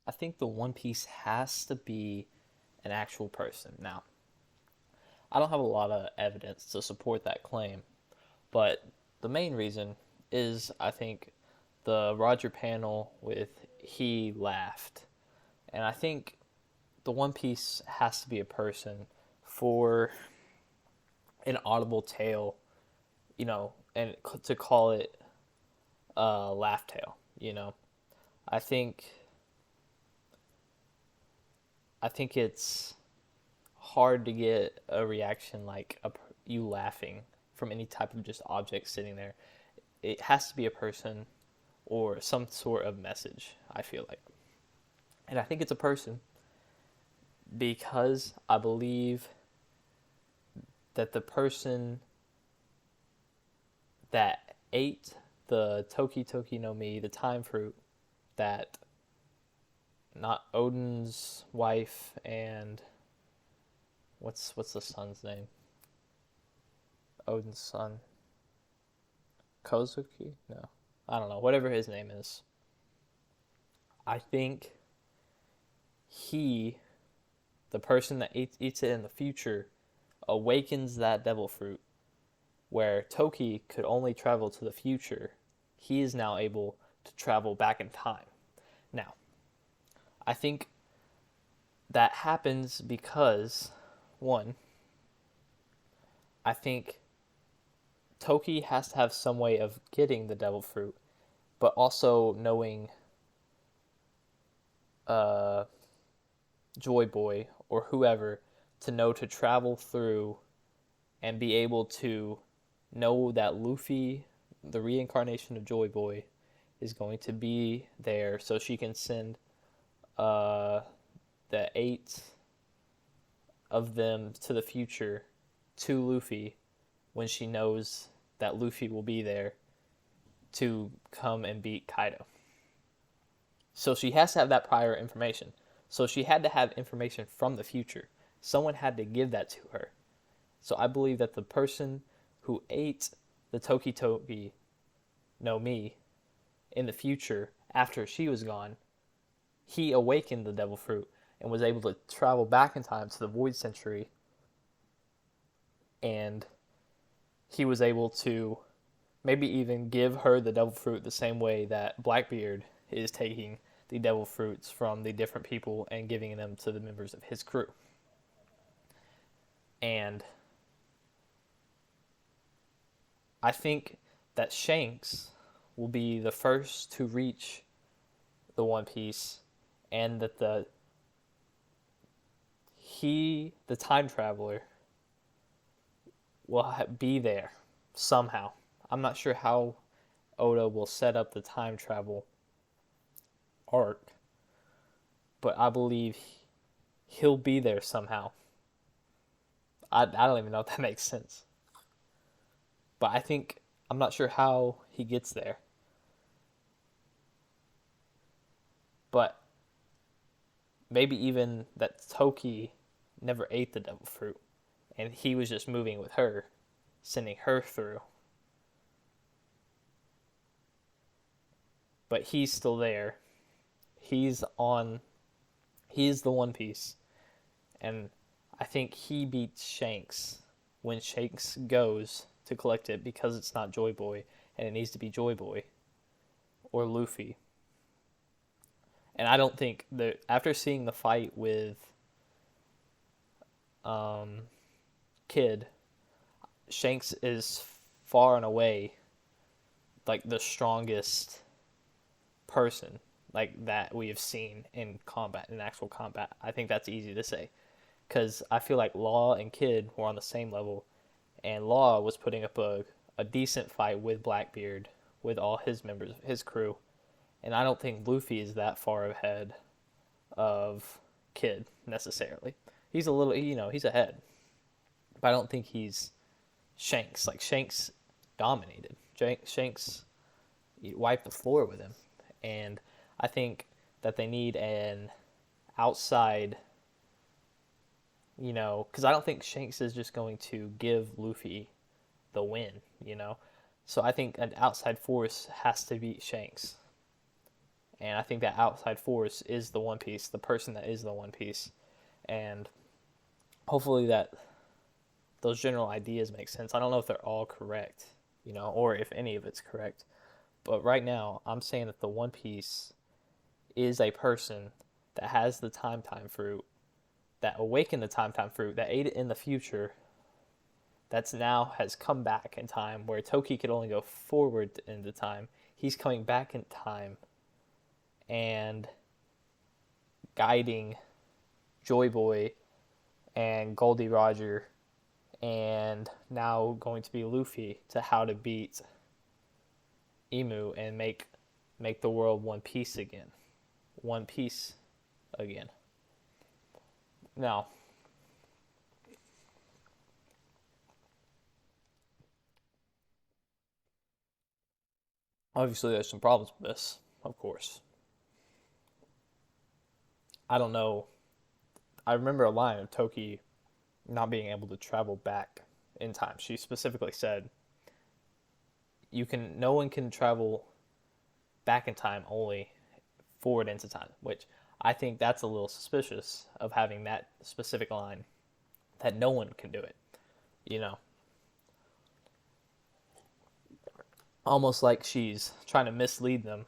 I think the One Piece has to be an actual person. Now, I don't have a lot of evidence to support that claim, but the main reason is I think the Roger panel with he laughed. And I think the One Piece has to be a person for an audible tale, and to call it a laugh tale. I think I think it's hard to get a reaction like you laughing from any type of just object sitting there. It has to be a person or some sort of message, I feel like. And I think it's a person because I believe that the person that ate the Toki Toki no Mi, the time fruit, that not Odin's wife and what's the son's name? Odin's son. Kozuki? No. I don't know. Whatever his name is. I think he, the person that eats it in the future, awakens that devil fruit where Toki could only travel to the future. He is now able to travel back in time. Now, I think that happens because, one, I think Toki has to have some way of getting the devil fruit, but also knowing uh, Joy Boy or whoever to know to travel through and be able to know that Luffy, the reincarnation of Joy Boy, is going to be there so she can send uh, the eight of them to the future to Luffy when she knows that Luffy will be there to come and beat Kaido. So she has to have that prior information. So she had to have information from the future. Someone had to give that to her. So I believe that the person who ate the Toki Toki no Mi in the future after she was gone, he awakened the devil fruit and was able to travel back in time to the Void Century, and he was able to maybe even give her the devil fruit the same way that Blackbeard is taking the devil fruits from the different people and giving them to the members of his crew. And I think that Shanks will be the first to reach the One Piece, and that the time traveler, will be there somehow. I'm not sure how Oda will set up the time travel arc, but I believe he'll be there somehow. I don't even know if that makes sense. But I'm not sure how he gets there. But maybe even that Toki never ate the devil fruit and he was just moving with her, sending her through. But he's still there. He's on. He's the One Piece, and I think he beats Shanks when Shanks goes to collect it because it's not Joy Boy and it needs to be Joy Boy or Luffy. And I don't think that after seeing the fight with um, Kid, Shanks is far and away like the strongest person like that we have seen in combat, in actual combat. I think that's easy to say because I feel like Law and Kid were on the same level, and Law was putting up a decent fight with Blackbeard with all his members, his crew, and I don't think Luffy is that far ahead of Kid necessarily. He's a little, he's ahead, but I don't think he's Shanks. Like Shanks dominated. Shanks wiped the floor with him, and I think that they need an outside, because I don't think Shanks is just going to give Luffy the win. So I think an outside force has to beat Shanks, And I think that outside force is the One Piece, the person that is the One Piece. And hopefully that those general ideas make sense. I don't know if they're all correct, or if any of it's correct. But right now, I'm saying that the One Piece is a person that has the time fruit, that awakened the time fruit, that ate it in the future, that's now has come back in time, where Toki could only go forward in the time. He's coming back in time and guiding Joy Boy and Goldie Roger and now going to be Luffy to how to beat Emu and make the world one piece again. One piece again. Now, obviously there's some problems with this, of course. I don't know. I remember a line of Toki not being able to travel back in time. She specifically said, no one can travel back in time, only forward into time, which I think that's a little suspicious of having that specific line, that no one can do it, almost like she's trying to mislead them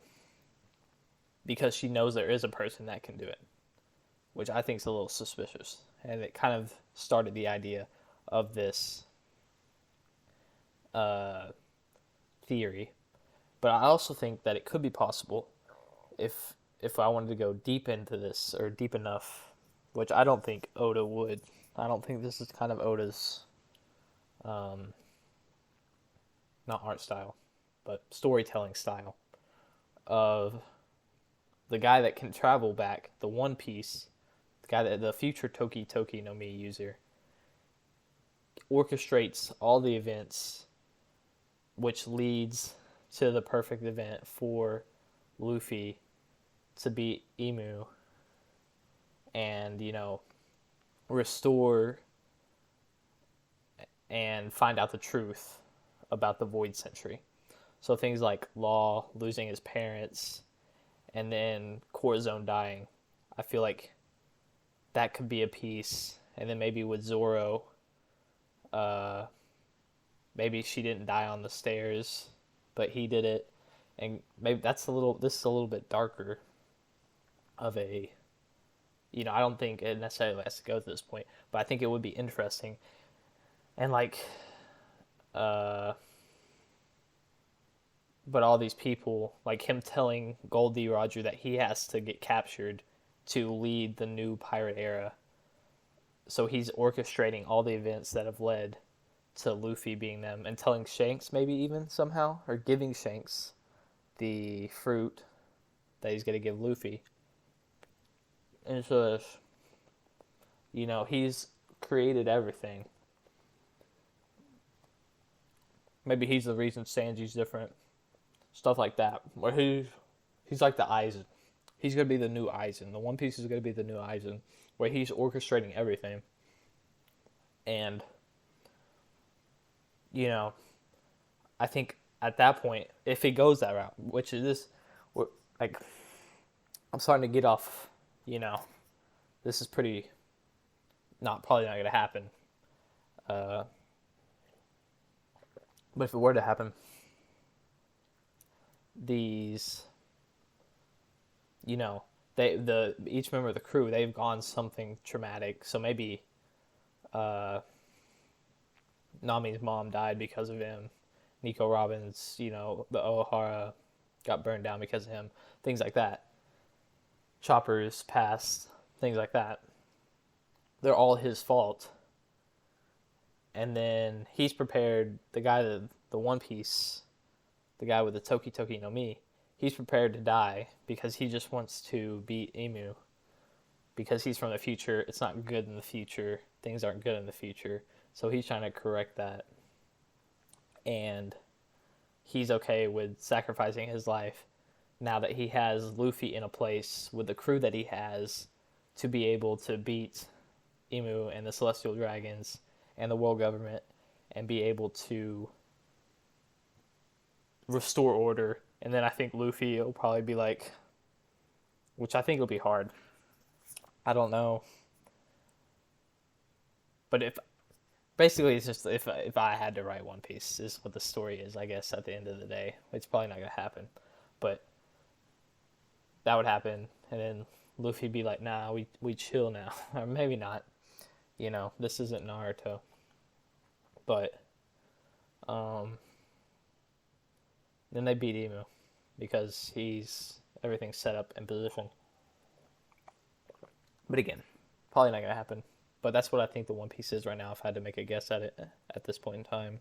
because she knows there is a person that can do it, which I think is a little suspicious. And it kind of started the idea of this theory. But I also think that it could be possible, if I wanted to go deep into this, or deep enough, which I don't think Oda would. I don't think this is kind of Oda's, not art style, but storytelling style, of the guy that can travel back, the One Piece, the future Toki Toki no Mi user, orchestrates all the events, which leads to the perfect event for Luffy to beat Emu and, restore and find out the truth about the Void Century. So things like Law losing his parents and then Corazon dying, I feel like that could be a piece. And then maybe with Zoro, maybe she didn't die on the stairs, but he did it. And maybe this is a little bit darker of a, I don't think it necessarily has to go to this point, but I think it would be interesting. And but all these people, like him telling Goldie Roger that he has to get captured to lead the new pirate era. So he's orchestrating all the events that have led to Luffy being them, and telling Shanks maybe even somehow, or giving Shanks the fruit that he's going to give Luffy. And so, he's created everything. Maybe he's the reason Sanji's different. Stuff like that. Where he's like the Aizen. He's going to be the new Aizen. The One Piece is going to be the new Aizen, where he's orchestrating everything. And, I think at that point, if he goes that route, which is like, I'm starting to get off, this is probably not going to happen. But if it were to happen, these, each member of the crew, they've gone something traumatic. So maybe Nami's mom died because of him. Nico Robins, the Ohara got burned down because of him. Things like that. Chopper's past, things like that. They're all his fault. And then he's prepared, the guy, the One Piece, the guy with the Toki Toki no Mi, he's prepared to die because he just wants to beat Emu. Because he's from the future, it's not good in the future. Things aren't good in the future. So he's trying to correct that. And he's okay with sacrificing his life now that he has Luffy in a place with the crew that he has to be able to beat Emu and the Celestial Dragons and the world government and be able to restore order. And then I think Luffy will probably be like, which I think will be hard. I don't know, but if basically it's just if I had to write One Piece is what the story is, I guess at the end of the day. It's probably not gonna happen, but that would happen, and then Luffy be like, "Nah, we chill now," or maybe not. This isn't Naruto, but um, then they beat Emu because he's everything's set up in position. But again, probably not gonna happen. But that's what I think the One Piece is right now. If I had to make a guess at it at this point in time,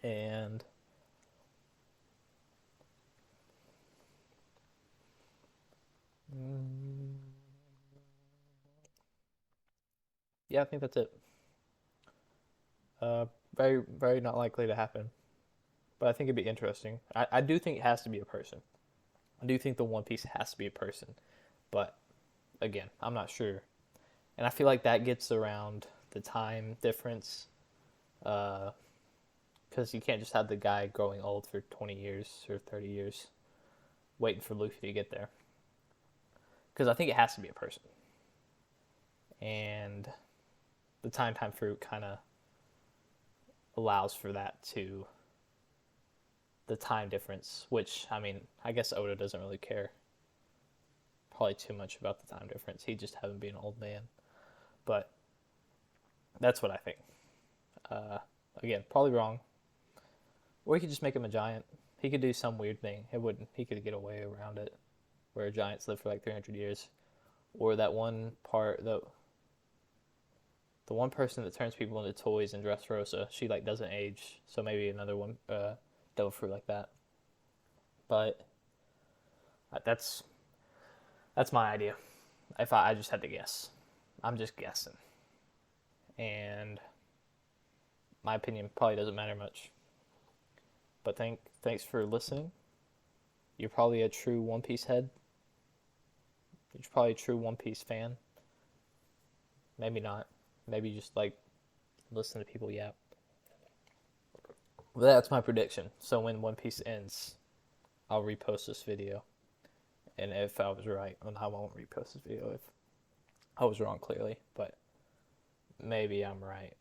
and yeah, I think that's it. Uh, very very not likely to happen, but I think it'd be interesting. I do think it has to be a person. I do think the One Piece has to be a person, but again, I'm not sure. And I feel like that gets around the time difference, because you can't just have the guy growing old for 20 years or 30 years waiting for Luffy to get there. Because I think it has to be a person. And the time fruit kind of allows for that to the time difference, which, I mean, I guess Oda doesn't really care probably too much about the time difference. He just having been an old man. But that's what I think. Uh, Again, probably wrong. Or he could just make him a giant. He could do some weird thing. It wouldn't. He could get away around it, where giants live for like 300 years. Or that one part, the one person that turns people into toys in Dressrosa, she like doesn't age. So maybe another one, devil fruit like that. But that's my idea. If I just had to guess, I'm just guessing, and my opinion probably doesn't matter much. But thanks for listening. You're probably a true One Piece head. You're probably a true One Piece fan. Maybe not. Maybe you just like listen to people yap. But that's my prediction. So when One Piece ends, I'll repost this video. And if I was right, then I won't repost this video if I was wrong clearly. But maybe I'm right.